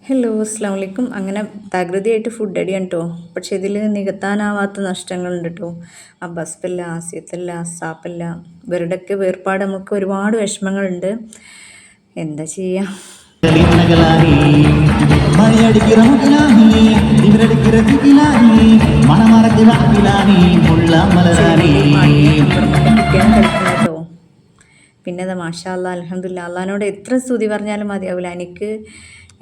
Hello അസ്സാം വലൈക്കും. അങ്ങനെ തകൃതിയായിട്ട് ഫുഡ് അടിയാണ് കേട്ടോ. പക്ഷെ ഇതിൽ നികത്താനാവാത്ത നഷ്ടങ്ങളുണ്ട് കേട്ടോ. അബ്ബാസില്ല, ആസിയത്തല്ല, അസാപ്പല്ല, ഇവരുടെയൊക്കെ വേർപാട് നമുക്ക് ഒരുപാട് വിഷമങ്ങളുണ്ട്. എന്താ ചെയ്യുക? പിന്നെ അത് മാഷാ അല്ലാ അൽഹംദുലില്ലാ, അള്ളാഹിനോട് എത്ര സ്തുതി പറഞ്ഞാലും മതിയാവില്ല. എനിക്ക്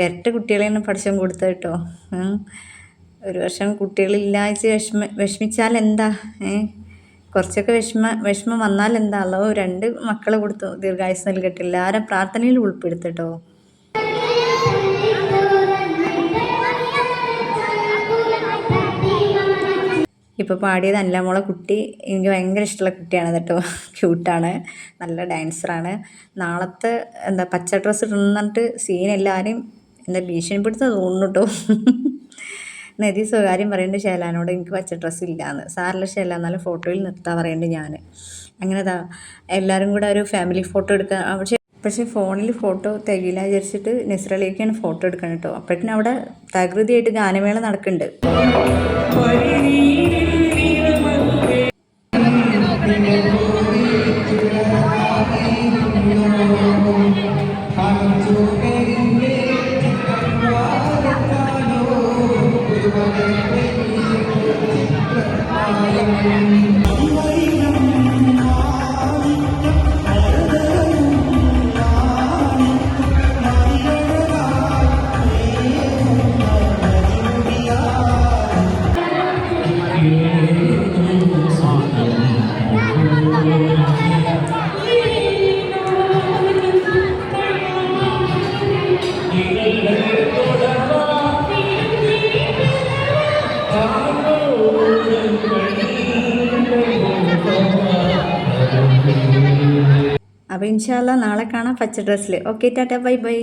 ഇരട്ട കുട്ടികളെയാണ് പഠിച്ചം കൊടുത്തത് കേട്ടോ. ഒരു വർഷം കുട്ടികളില്ലാഴ്ച വിഷമിച്ചാൽ എന്താ, കുറച്ചൊക്കെ വിഷമം വന്നാൽ എന്താ, അല്ലോ 2 മക്കളെ കൊടുത്തു, ദീർഘായുസ് നൽകട്ടെ. എല്ലാവരും പ്രാർത്ഥനയിൽ ഉൾപ്പെടുത്തട്ടോ. ഇപ്പോൾ പാടിയത് അനിലമോളെ കുട്ടി എനിക്ക് ഭയങ്കര ഇഷ്ടമുള്ള കുട്ടിയാണ് കേട്ടോ. ക്യൂട്ടാണ്, നല്ല ഡാൻസറാണ്. നാളത്തെ പച്ച ഡ്രസ്സ് ഇടുന്നിട്ട് സീൻ എല്ലാവരും ഭീഷണിപ്പെടുത്താൻ തോന്നുന്നു കേട്ടോ. നദി സ്വകാര്യം പറയേണ്ട ഷേലാനോട് എനിക്ക് പച്ച ഡ്രസ്സ് ഇല്ലയെന്ന്. സാറിലെ ഷേല എന്നാലും ഫോട്ടോയിൽ നിർത്താൻ പറയേണ്ടത് ഞാൻ. അങ്ങനെ എല്ലാവരും കൂടെ ഒരു ഫാമിലി ഫോട്ടോ എടുക്കാൻ. പക്ഷേ ഫോണിൽ ഫോട്ടോ തികയില്ല വിചാരിച്ചിട്ട് നെസ്രയിലേക്കാണ് ഫോട്ടോ എടുക്കണം കേട്ടോ. അപ്പോഴേക്കും അവിടെ തകൃതിയായിട്ട് ഗാനമേള നടക്കുന്നുണ്ട്. അപ്പോൾ ഇൻഷാ അല്ലാ നാളെ കാണാം പച്ച ഡ്രസ്സിൽ. Okay, tata, bye by.